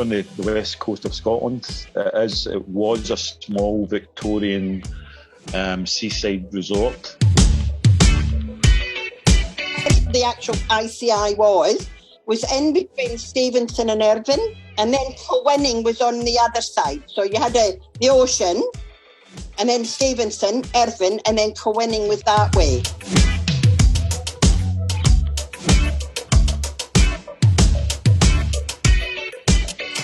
on the west coast of Scotland. It was a small Victorian seaside resort. The actual ICI was in between Stevenson and Irvine, and then Kilwinning was on the other side. So you had the ocean, and then Stevenson, Irvine, and then Kilwinning was that way.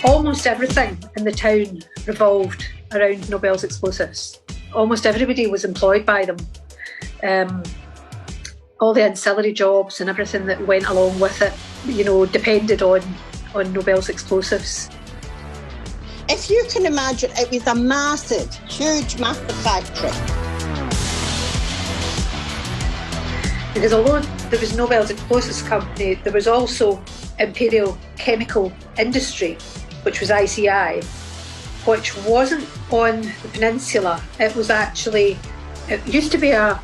Almost everything in the town revolved around Nobel's explosives. Almost everybody was employed by them. All the ancillary jobs and everything that went along with it, depended on Nobel's explosives. If you can imagine, it was a massive factory. Because although there was Nobel's Explosives Company, there was also Imperial Chemical Industry, which was ICI, which wasn't on the peninsula. It used to be a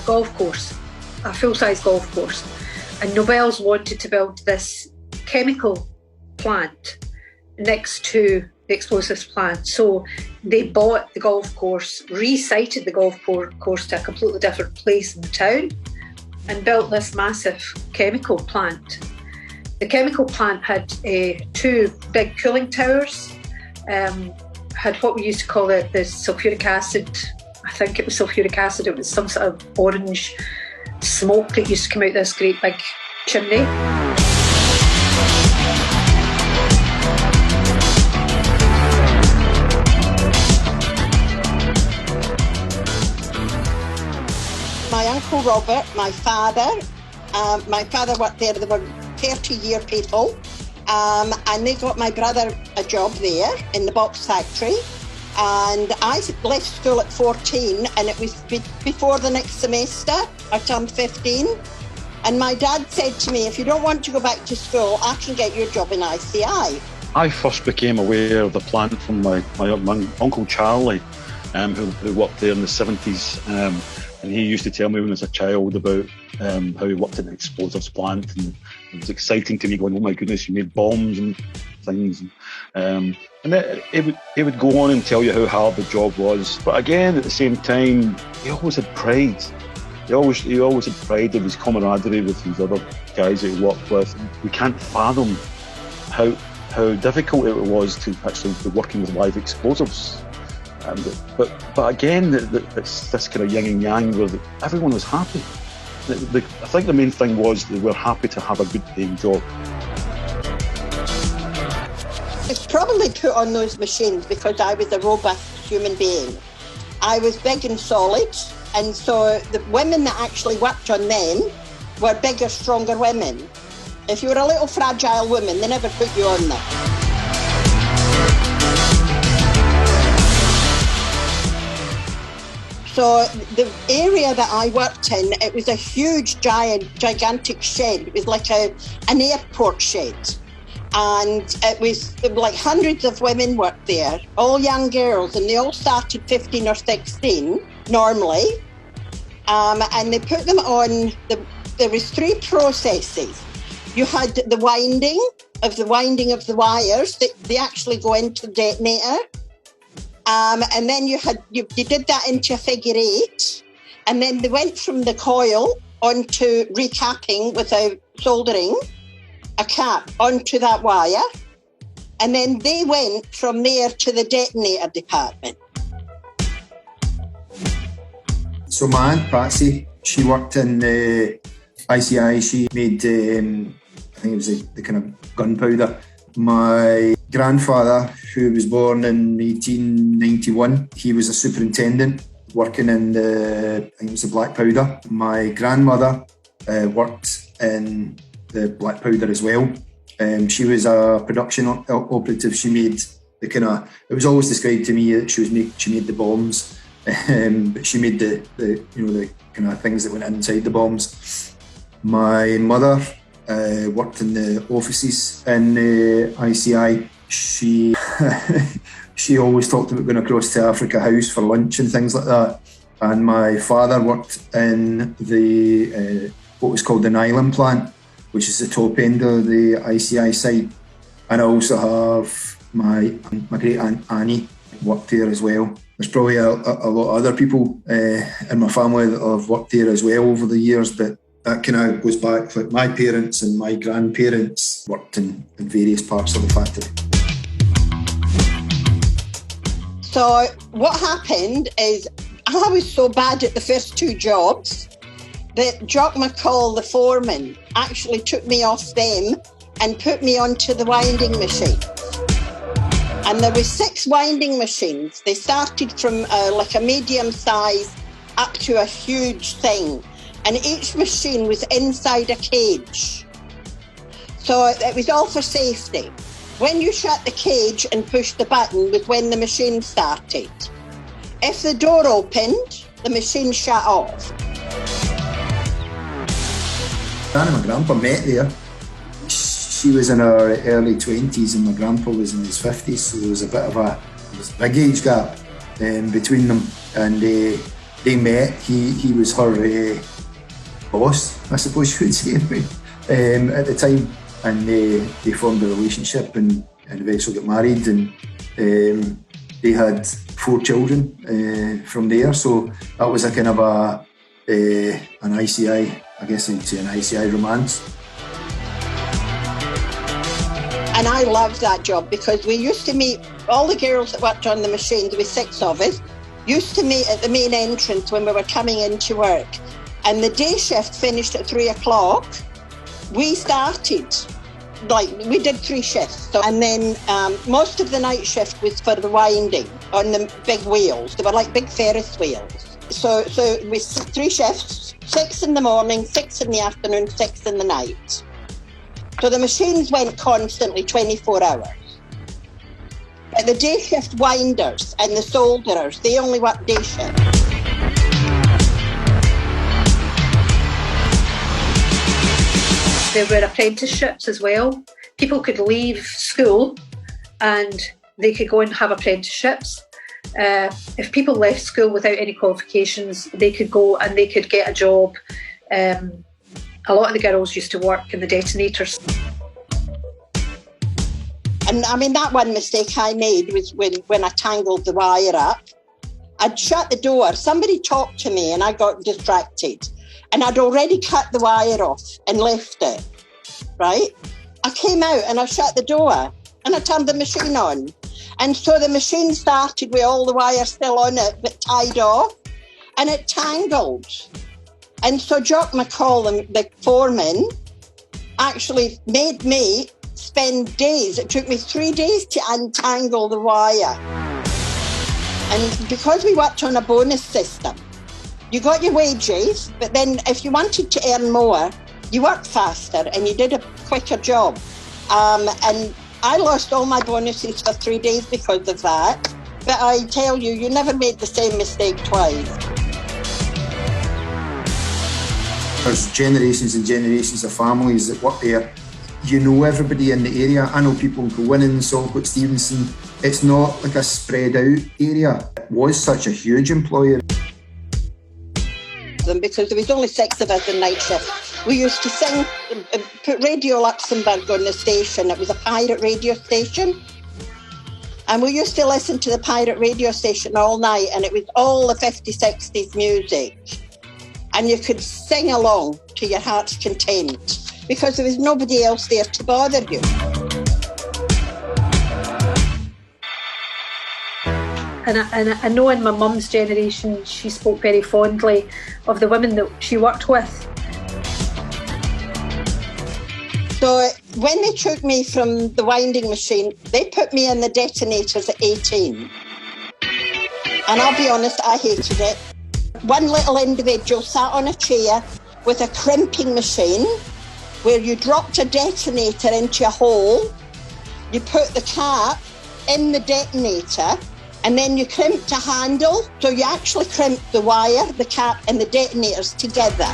golf course, a full-size golf course. And Nobel's wanted to build this chemical plant next to the explosives plant. So they bought the golf course, resited the golf course to a completely different place in the town, and built this massive chemical plant. The chemical plant had 2 big cooling towers, had what we used to call the sulfuric acid. I think it was sulfuric acid. It was some sort of orange smoke that used to come out this great big chimney. My Uncle Robert, my father worked there. They were 30-year people, and they got my brother a job there in the box factory. And I left school at 14, and it was before the next semester. I turned 15, and my dad said to me, if you don't want to go back to school, I can get you a job in ICI. I first became aware of the plant from my Uncle Charlie, who worked there in the 70s. And he used to tell me when I was a child about how he worked in an explosives plant, and it was exciting to me, going, oh my goodness, you made bombs and things. And he would go on and tell you how hard the job was. But again, at the same time, he always had pride. He always had pride in his camaraderie with these other guys that he worked with. We can't fathom how difficult it was to actually be working with live explosives. But again, it's this kind of yin and yang where everyone was happy. I think the main thing was they were happy to have a good paying job. It's probably put on those machines because I was a robust human being. I was big and solid, and so the women that actually worked on them were bigger, stronger women. If you were a little fragile woman, they never put you on them. So the area that I worked in, it was a huge, gigantic shed. It was like an airport shed. And it was like hundreds of women worked there, all young girls, and they all started 15 or 16 normally. And they put them on, there was 3 processes. You had the winding of the wires, they actually go into the detonator. And then you did that into a figure 8, and then they went from the coil onto recapping without soldering a cap onto that wire, and then they went from there to the detonator department. So my Aunt Patsy, she worked in ICI. She made, I think it was the kind of gunpowder. My grandfather, who was born in 1891, he was a superintendent working in I think it was the black powder. My grandmother worked in the black powder as well. She was a production operative. She made the kind of, it was always described to me that she made the bombs, but she made the kind of things that went inside the bombs. My mother worked in the offices in ICI. She always talked about going across to Africa House for lunch and things like that. And my father worked in the what was called the nylon plant, which is the top end of the ICI site. And I also have My great aunt Annie worked there as well. There's probably a lot of other people in my family that have worked there as well over the years, but that kind of goes back, like my parents and my grandparents worked in various parts of the factory. So what happened is I was so bad at the first two jobs that Jock McCall, the foreman, actually took me off them and put me onto the winding machine. And there were 6 winding machines. They started from like a medium size up to a huge thing. And each machine was inside a cage. So it was all for safety. When you shut the cage and pushed the button was when the machine started. If the door opened, the machine shut off. Dan and my grandpa met there. She was in her early 20s and my grandpa was in his 50s, so there was a bit of a big age gap between them. And they met. He was her boss, I suppose you would say, at the time. And they formed a relationship and eventually got married, and they had 4 children from there. So that was a kind of an ICI, I guess I'd say an ICI romance. And I loved that job because we used to meet, all the girls that worked on the machine, there were 6 of us, used to meet at the main entrance when we were coming into work. And the day shift finished at 3 o'clock. We started, we did 3 shifts. So, and then most of the night shift was for the winding on the big wheels. They were like big Ferris wheels. So we 3 shifts, 6 in the morning, 6 in the afternoon, 6 in the night. So the machines went constantly 24 hours. But the day shift winders and the solderers, they only worked day shift. There were apprenticeships as well. People could leave school and they could go and have apprenticeships. If people left school without any qualifications, they could go and they could get a job. A lot of the girls used to work in the detonators. And I mean, that one mistake I made was when I tangled the wire up. I'd shut the door, somebody talked to me and I got distracted. And I'd already cut the wire off and left it, right? I came out and I shut the door and I turned the machine on. And so the machine started with all the wire still on it, but tied off, and it tangled. And so Jock McCall, the foreman, actually made me spend days. It took me 3 days to untangle the wire. And because we worked on a bonus system, you got your wages, but then if you wanted to earn more, you worked faster and you did a quicker job. And I lost all my bonuses for 3 days because of that. But I tell you, you never made the same mistake twice. There's generations and generations of families that work there. You know everybody in the area. I know people in Kilwinning, Saltcote, Stevenson. It's not like a spread out area. It was such a huge employer. Because there was only 6 of us in night shift. We used to sing, put Radio Luxembourg on the station. It was a pirate radio station. And we used to listen to the pirate radio station all night, and it was all the 50s, 60s music. And you could sing along to your heart's content because there was nobody else there to bother you. And I know in my mum's generation, she spoke very fondly of the women that she worked with. So when they took me from the winding machine, they put me in the detonators at 18. And I'll be honest, I hated it. One little individual sat on a chair with a crimping machine where you dropped a detonator into a hole, you put the cap in the detonator, and then you crimped a handle. So you actually crimped the wire, the cap, and the detonators together.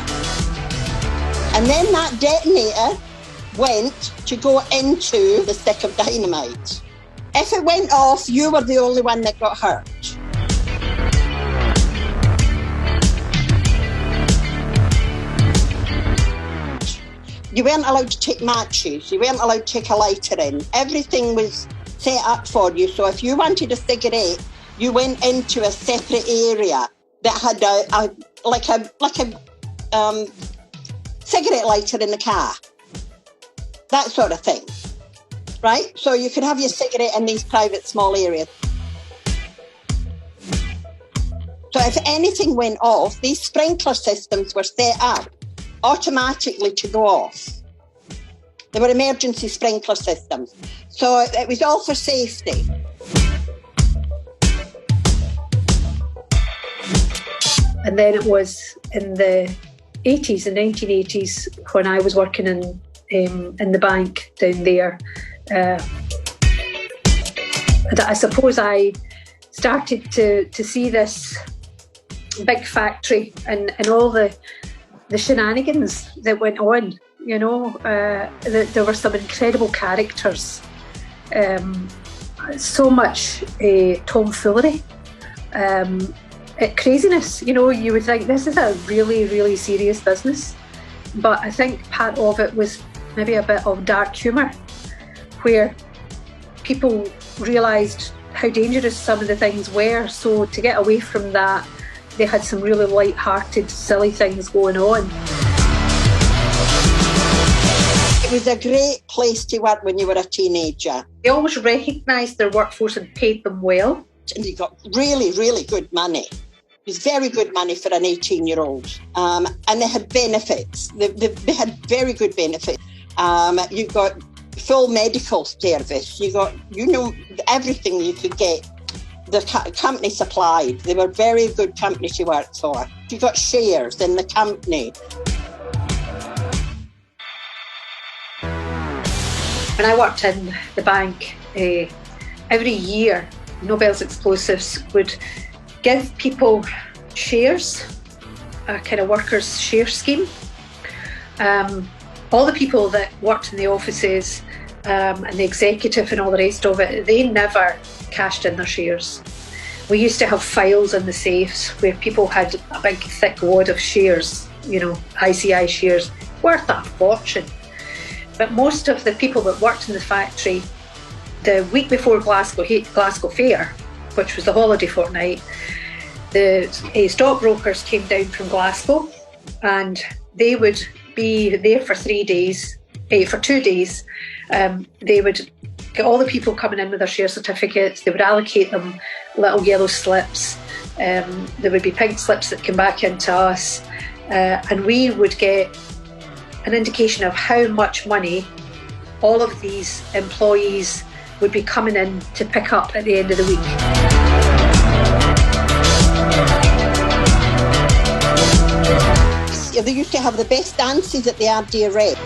And then that detonator went to go into the stick of dynamite. If it went off, you were the only one that got hurt. You weren't allowed to take matches. You weren't allowed to take a lighter in. Everything was set up for you. So if you wanted a cigarette, you went into a separate area that had a cigarette lighter in the car. That sort of thing, right? So you could have your cigarette in these private small areas. So if anything went off, these sprinkler systems were set up automatically to go off. They were emergency sprinkler systems. So it was all for safety. And then it was in the 80s, the 1980s, when I was working in the bank down there, that I suppose I started to see this big factory and all the shenanigans that went on. You know, there were some incredible characters, so much tomfoolery, craziness. You know, you would think this is a really, really serious business, but I think part of it was maybe a bit of dark humour, where people realised how dangerous some of the things were. So to get away from that, they had some really light-hearted, silly things going on. It was a great place to work when you were a teenager. They always recognised their workforce and paid them well. And you got really, really good money. It was very good money for an 18-year-old. And they had benefits. They had very good benefits. You got full medical service. You got, everything you could get. The company supplied. They were a very good company to work for. You got shares in the company. When I worked in the bank, every year Nobel's Explosives would give people shares, a kind of workers' share scheme. All the people that worked in the offices and the executive and all the rest of it, they never cashed in their shares. We used to have files in the safes where people had a big thick wad of shares, ICI shares, worth a fortune. But most of the people that worked in the factory, the week before Glasgow Fair, which was the holiday fortnight, the stockbrokers came down from Glasgow and they would be there for 3 days, for 2 days. They would get all the people coming in with their share certificates. They would allocate them little yellow slips. There would be pink slips that came back into us. And we would get an indication of how much money all of these employees would be coming in to pick up at the end of the week. They used to have the best dances at the Ardeer Red.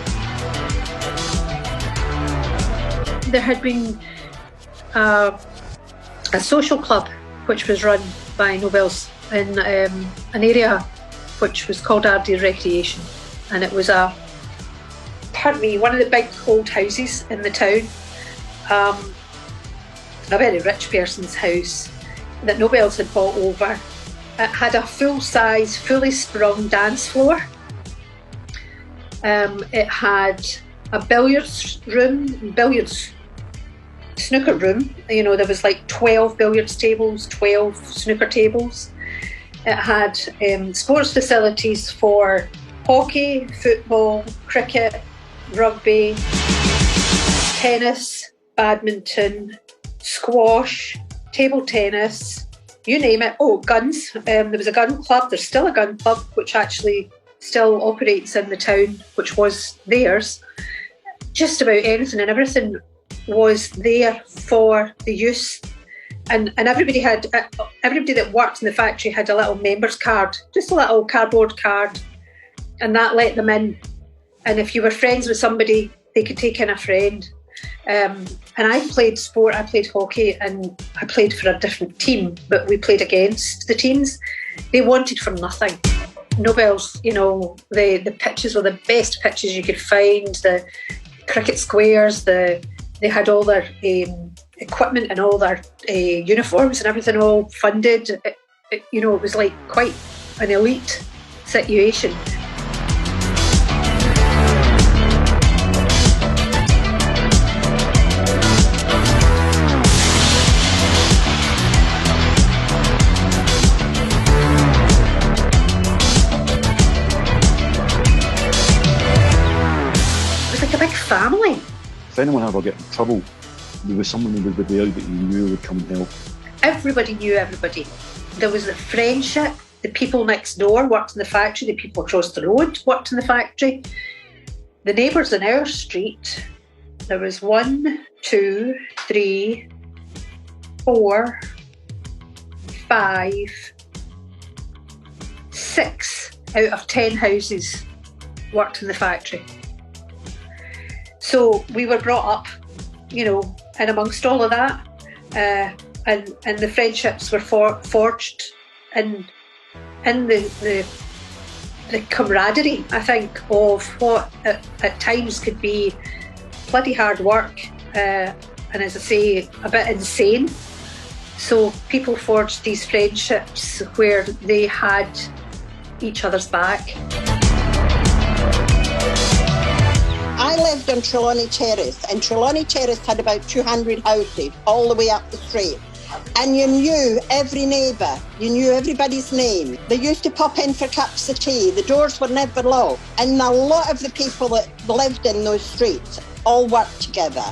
There had been a social club which was run by Nobel's in an area which was called Ardeer Recreation, and it was one of the big old houses in the town, a very rich person's house that Nobel's had bought over. It had a full-size, fully sprung dance floor. It had a snooker room. There was like 12 billiards tables, 12 snooker tables. It had sports facilities for hockey, football, cricket, rugby, tennis, badminton, squash, table tennis, you name it. Oh, guns. There was a gun club. There's still a gun club, which actually still operates in the town, which was theirs. Just about anything and everything was there for the use. And everybody that worked in the factory had a little members card, just a little cardboard card, and that let them in. And if you were friends with somebody, they could take in a friend. And I played sport, I played hockey, and I played for a different team, but we played against the teams. They wanted for nothing. Nobel's, the pitches were the best pitches you could find, the cricket squares, they had all their equipment and all their uniforms and everything all funded. It was like quite an elite situation. anyone ever get in trouble, there was someone who would be there that you knew would come and help. Everybody knew everybody. There was the friendship. The people next door worked in the factory. The people across the road worked in the factory. The neighbours in our street, there was 1, 2, 3, 4, 5, 6 out of 10 houses worked in the factory. So we were brought up, you know, and amongst all of that, and the friendships were forged in the camaraderie, I think, of what at times could be bloody hard work, and as I say, a bit insane. So people forged these friendships where they had each other's back. I lived on Trelawney Terrace, and Trelawney Terrace had about 200 houses all the way up the street. And you knew every neighbour, you knew everybody's name. They used to pop in for cups of tea. The doors were never locked. And a lot of the people that lived in those streets all worked together.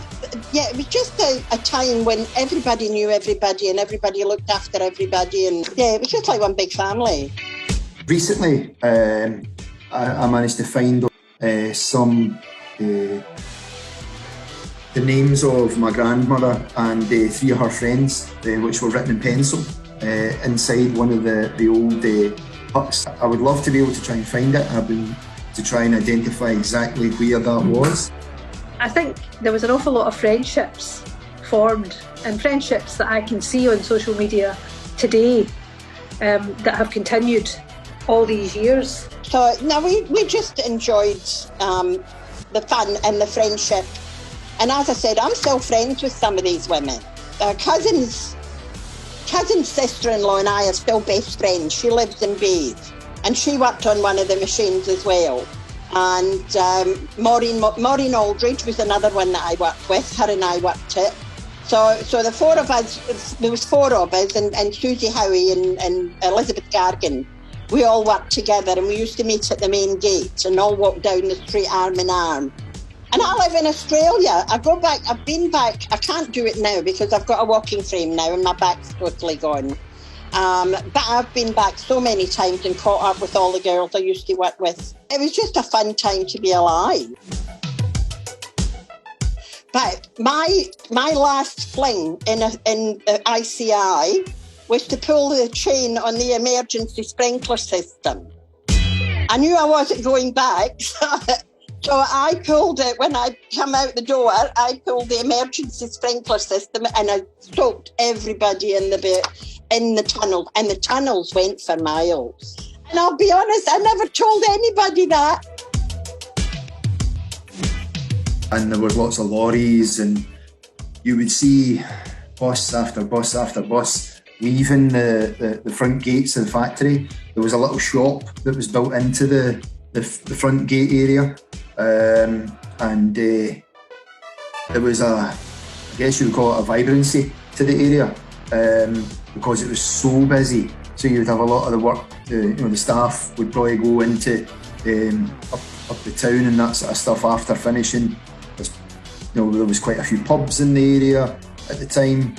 Yeah, it was just a time when everybody knew everybody and everybody looked after everybody. And yeah, it was just like one big family. Recently, I managed to find some the names of my grandmother and 3 of her friends, which were written in pencil inside one of the old huts. I would love to be able to try and find it. I've been to try and identify exactly where that was. I think there was an awful lot of friendships formed, and friendships that I can see on social media today that have continued all these years. So no, we just enjoyed the fun and the friendship. And as I said, I'm still friends with some of these women. Cousin's sister-in-law and I are still best friends. She lives in Bath, and she worked on one of the machines as well. And Maureen Aldridge was another one that I worked with. Her and I worked it. So the 4 of us, there was 4 of us, and Susie Howie and Elizabeth Gargan. We all worked together, and we used to meet at the main gate and all walk down the street arm in arm. And I live in Australia. I've been back. I can't do it now because I've got a walking frame now and my back's totally gone. But I've been back so many times and caught up with all the girls I used to work with. It was just a fun time to be alive. But my last fling in the ICI was to pull the chain on the emergency sprinkler system. I knew I wasn't going back, so I pulled it. When I come out the door, I pulled the emergency sprinkler system and I soaked everybody in the tunnel, and the tunnels went for miles. And I'll be honest, I never told anybody that. And there was lots of lorries, and you would see bus after bus after bus leaving the front gates of the factory. There was a little shop that was built into the front gate area, and there was I guess you would call it a vibrancy to the area, because it was so busy. So you would have a lot of the work, the staff would probably go into up the town and that sort of stuff after finishing. There was quite a few pubs in the area at the time.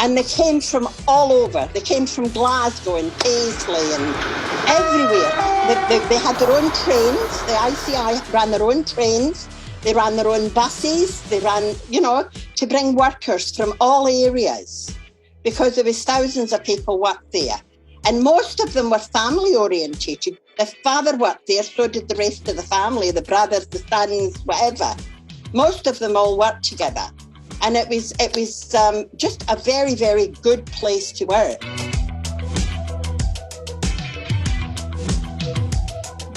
And they came from all over. They came from Glasgow and Paisley and everywhere. They had their own trains. The ICI ran their own trains. They ran their own buses. They ran, to bring workers from all areas, because there was thousands of people worked there. And most of them were family orientated. The father worked there, so did the rest of the family, the brothers, the sons, whatever. Most of them all worked together. And it was just a very, very good place to work.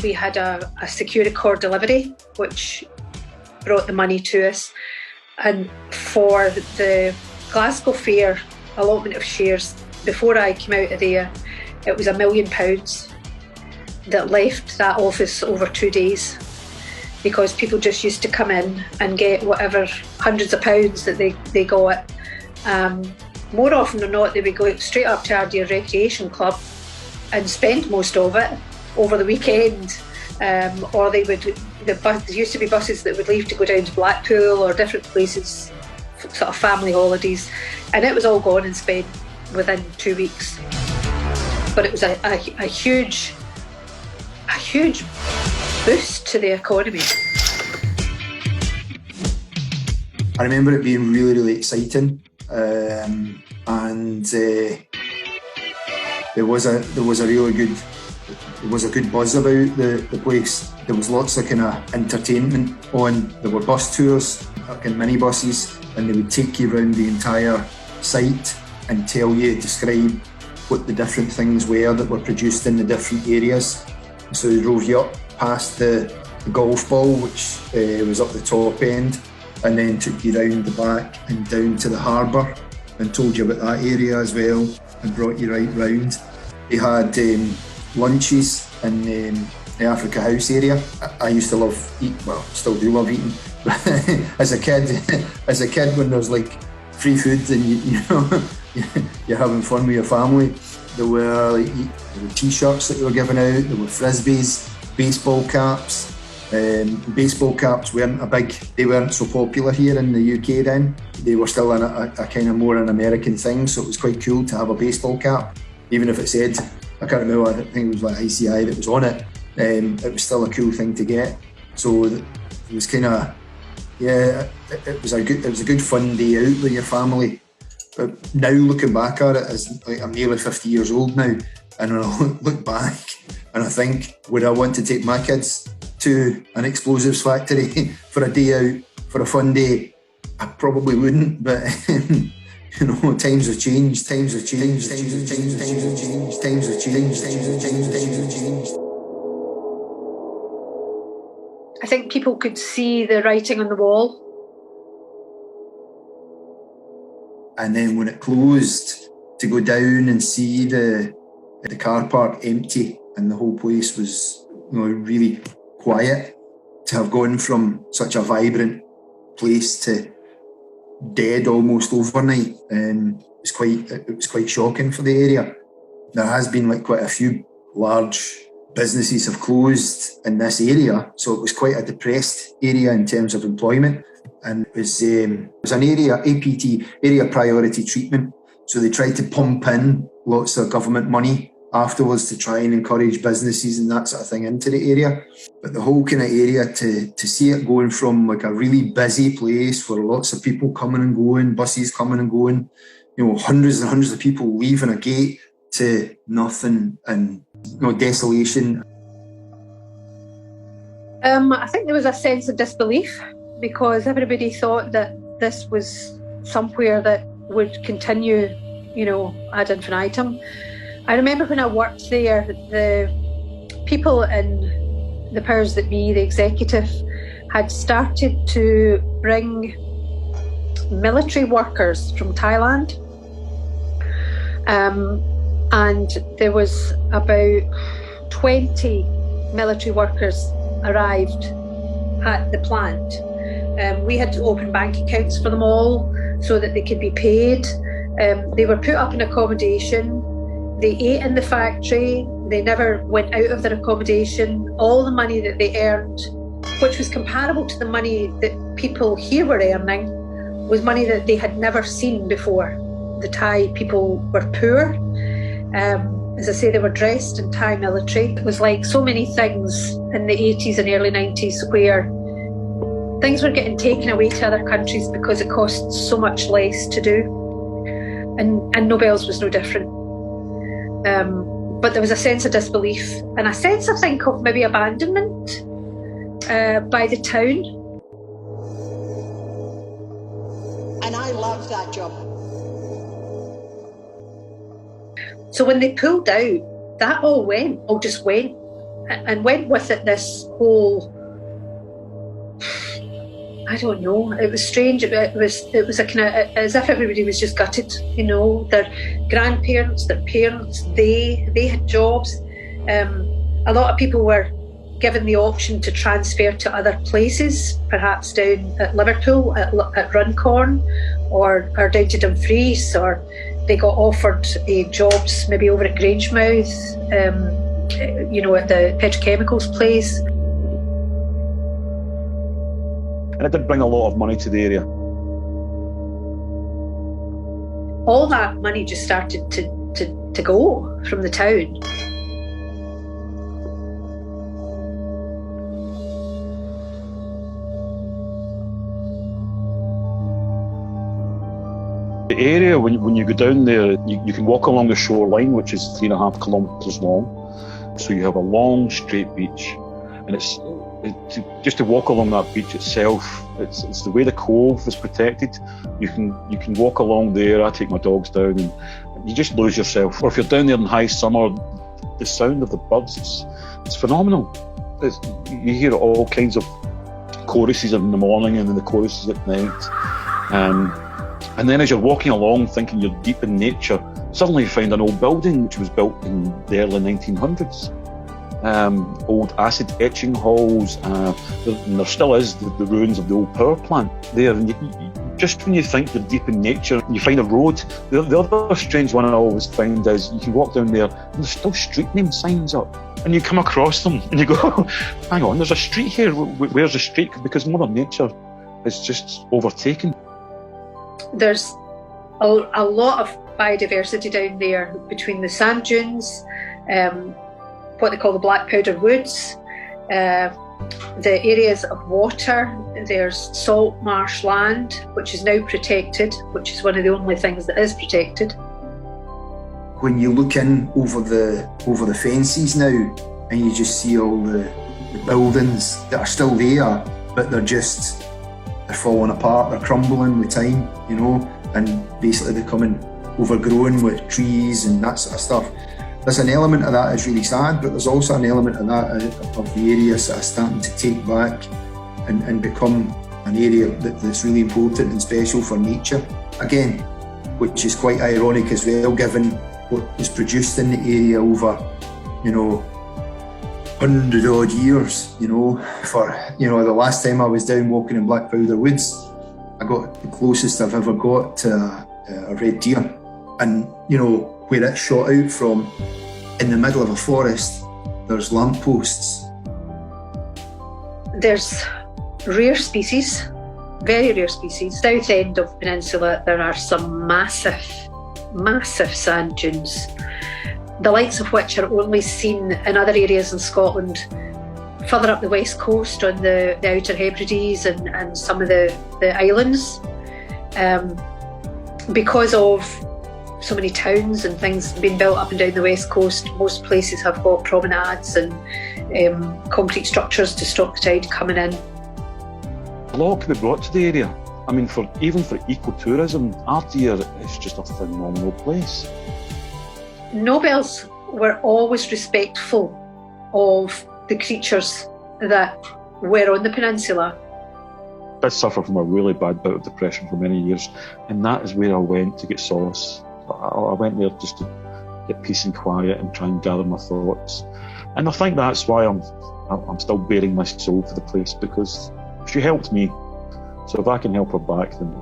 We had a security core delivery, which brought the money to us. And for the Glasgow Fair allotment of shares, before I came out of there, it was £1 million that left that office over 2 days, because people just used to come in and get whatever hundreds of pounds that they got. More often than not, they would go straight up to Ardeer Recreation Club and spend most of it over the weekend, or they would there used to be buses that would leave to go down to Blackpool or different places, sort of family holidays, and it was all gone and spent within 2 weeks. But it was a huge boost to the economy. I remember it being really, really exciting, and there was a good buzz about the place. There was lots of kind of entertainment on. There were bus tours, like in minibuses, and they would take you around the entire site and describe what the different things were that were produced in the different areas. So they drove you up past the golf ball, which was up the top end, and then took you round the back and down to the harbour and told you about that area as well and brought you right round. They had lunches in the Africa House area. I used to love eating, well, still do love eating. as a kid when there's like free food and you're having fun with your family, there were t-shirts that they were giving out, there were frisbees, baseball caps. Baseball caps they weren't so popular here in the UK then. They were still a kind of more an American thing, so it was quite cool to have a baseball cap. Even if it said, I can't remember, I think it was like ICI that was on it, it was still a cool thing to get. So it was kind of, it was a good fun day out with your family. But now looking back at it, as like I'm nearly 50 years old now, and when I look back and I think, would I want to take my kids to an explosives factory for a day out, for a fun day? I probably wouldn't, but times have changed. I think people could see the writing on the wall. And then when it closed, to go down and see the car park empty and the whole place was really quiet, to have gone from such a vibrant place to dead almost overnight, it was quite shocking for the area. There has been quite a few large businesses have closed in this area, so it was quite a depressed area in terms of employment. And it was an area, APT, area priority treatment. So they tried to pump in lots of government money afterwards to try and encourage businesses and that sort of thing into the area. But the whole kind of area, to see it going from a really busy place where lots of people coming and going, buses coming and going, hundreds and hundreds of people leaving a gate, to nothing and desolation. I think there was a sense of disbelief, because everybody thought that this was somewhere that would continue, ad infinitum. I remember when I worked there, the people in the powers that be, the executive, had started to bring military workers from Thailand. And there was about 20 military workers arrived at the plant. We had to open bank accounts for them all so that they could be paid. They were put up in accommodation. They ate in the factory. They never went out of their accommodation. All the money that they earned, which was comparable to the money that people here were earning, was money that they had never seen before. The Thai people were poor. As I say, they were dressed in Thai military. It was like so many things in the 80s and early 90s where things were getting taken away to other countries because it cost so much less to do. And Nobel's was no different. But there was a sense of disbelief and a sense, I think, of maybe abandonment by the town. And I loved that job. So when they pulled out, that all just went. And went with it this whole, I don't know, it was strange. It was a kind of, as if everybody was just gutted, their grandparents, their parents, they had jobs. A lot of people were given the option to transfer to other places, perhaps down at Liverpool, at Runcorn, or down to Dumfries, or they got offered jobs maybe over at Grangemouth, at the petrochemicals place. And it did bring a lot of money to the area. All that money just started to go from the town. The area, when you go down there, you can walk along the shoreline, which is 3.5 kilometres long. So you have a long, straight beach. And just to walk along that beach itself, it's the way the cove is protected. You can walk along there. I take my dogs down, and you just lose yourself. Or if you're down there in high summer, the sound of the birds, it's phenomenal. You hear all kinds of choruses in the morning and then the choruses at night. And then as you're walking along thinking you're deep in nature, suddenly you find an old building which was built in the early 1900s. Old acid etching halls, and there still is the ruins of the old power plant there. And just when you think you're deep in nature, you find a road. The other strange one I always find is you can walk down there and there's still street name signs up. And you come across them and you go, hang on, there's a street here. Where's the street? Because Mother Nature is just overtaken. There's a lot of biodiversity down there between the sand dunes, what they call the black powder woods, the areas of water. There's salt marsh land, which is now protected, which is one of the only things that is protected. When you look in over the fences now, and you just see all the buildings that are still there, but they're falling apart, they're crumbling with time, and basically becoming overgrown with trees and that sort of stuff. There's an element of that is really sad, but there's also an element of that of the areas that are starting to take back and become an area that's really important and special for nature again, which is quite ironic as well, given what was produced in the area over, 100 odd years, for, the last time I was down walking in Black Powder Woods, I got the closest I've ever got to a red deer. And, where it shot out from, in the middle of a forest, there's lampposts. There's rare species, very rare species. South end of the peninsula, there are some massive sand dunes, the likes of which are only seen in other areas in Scotland, further up the west coast on the Outer Hebrides and some of the islands. Because of so many towns and things being built up and down the west coast, most places have got promenades and concrete structures to stop the tide coming in. A lot can be brought to the area. I mean, even for ecotourism, Ardeer is just a phenomenal place. Nobels were always respectful of the creatures that were on the peninsula. I suffered from a really bad bout of depression for many years, and that is where I went to get solace. I went there just to get peace and quiet and try and gather my thoughts. And I think that's why I'm still bearing my soul for the place, because she helped me. So if I can help her back, then...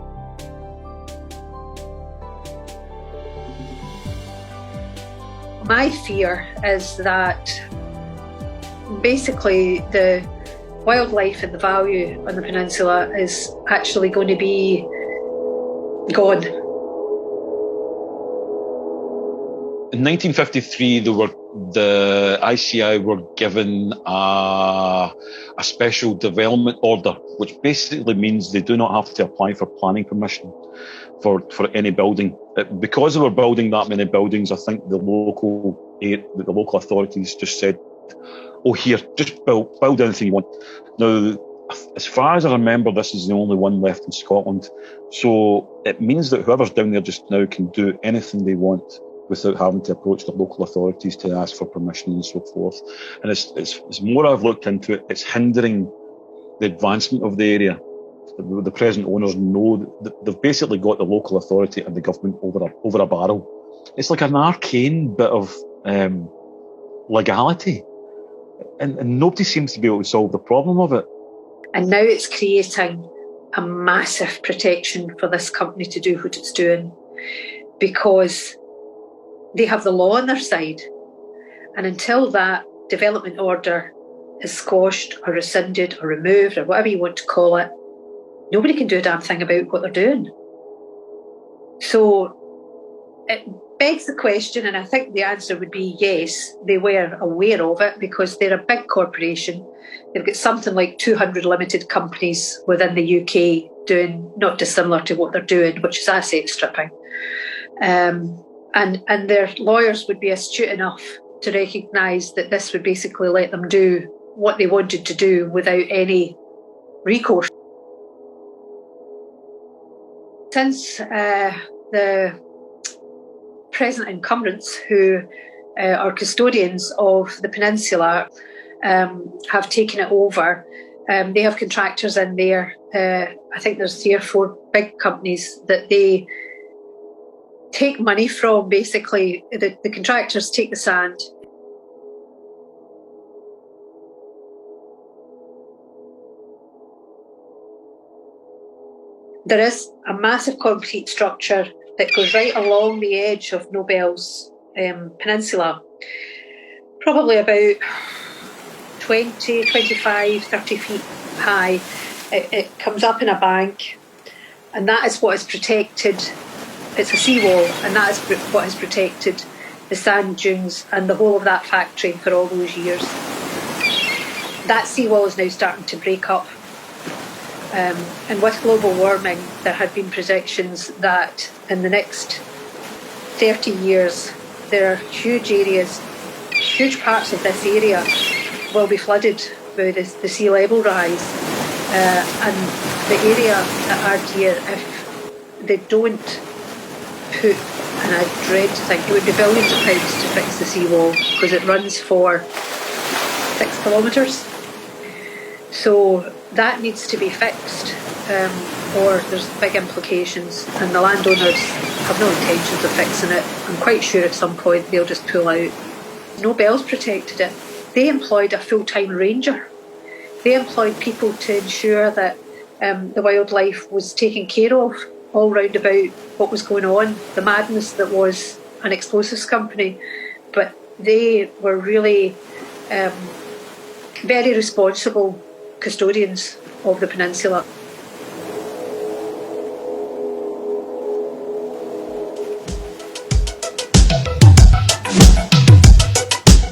My fear is that basically the wildlife and the value on the peninsula is actually going to be gone. In 1953, the ICI were given a special development order, which basically means they do not have to apply for planning permission for any building. Because they were building that many buildings, I think the local authorities just said, "Oh, here, just build anything you want." Now, as far as I remember, this is the only one left in Scotland. So it means that whoever's down there just now can do anything they want without having to approach the local authorities to ask for permission and so forth. And it's more I've looked into it, it's hindering the advancement of the area. The present owners know that they've basically got the local authority and the government over a barrel. It's like an arcane bit of legality. And nobody seems to be able to solve the problem of it. And now it's creating a massive protection for this company to do what it's doing, because they have the law on their side. And until that development order is squashed or rescinded or removed or whatever you want to call it, nobody can do a damn thing about what they're doing. So it begs the question, and I think the answer would be yes, they were aware of it because they're a big corporation. They've got something like 200 limited companies within the UK doing not dissimilar to what they're doing, which is asset stripping. And their lawyers would be astute enough to recognise that this would basically let them do what they wanted to do without any recourse. Since the present incumbents, who are custodians of the peninsula, have taken it over, they have contractors in there. I think there's 3 or 4 big companies that they take money from. Basically, the contractors take the sand. There is a massive concrete structure that goes right along the edge of Nobel's peninsula, probably about 20, 25, 30 feet high. It comes up in a bank, and that is what is protected. It's a seawall, and that is what has protected the sand dunes and the whole of that factory for all those years. That seawall is now starting to break up. And with global warming, there had been predictions that in the next 30 years, there are huge areas, huge parts of this area will be flooded by the sea level rise. And the area at Ardeer, if they don't put, and I dread to think, it would be billions of pounds to fix the seawall because it runs for 6 kilometres. So that needs to be fixed, or there's big implications, and the landowners have no intentions of fixing it. I'm quite sure at some point they'll just pull out. Nobel's protected it. They employed a full-time ranger. They employed people to ensure that the wildlife was taken care of all round about what was going on, the madness that was an explosives company. But they were really very responsible custodians of the peninsula.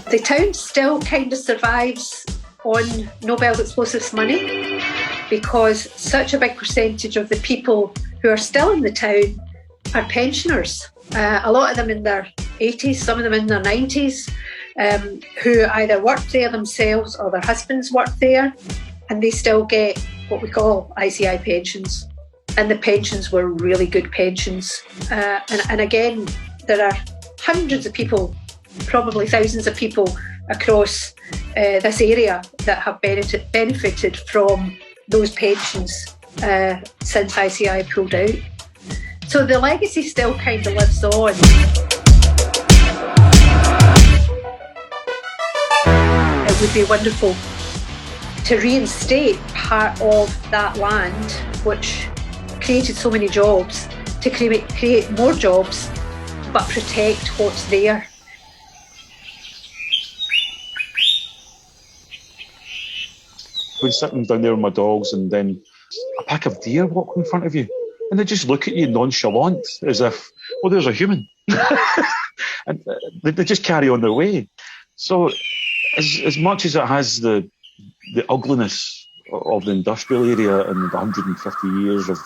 The town still kind of survives on Nobel explosives money because such a big percentage of the people who are still in the town are pensioners. A lot of them in their 80s, some of them in their 90s, who either worked there themselves or their husbands worked there, and they still get what we call ICI pensions. And the pensions were really good pensions. And again, there are hundreds of people, probably thousands of people across this area that have benefited from those pensions since ICI pulled out. So the legacy still kind of lives on. It would be wonderful to reinstate part of that land, which created so many jobs, to create more jobs, but protect what's there. When sitting down there with my dogs, and then a pack of deer walk in front of you, and they just look at you nonchalant, as if, well, there's a human. And they just carry on their way. So as much as it has the ugliness of the industrial area and the 150 years of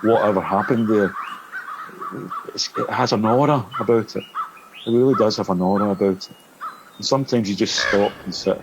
whatever happened there, it has an aura about it. It really does have an aura about it. And sometimes you just stop and sit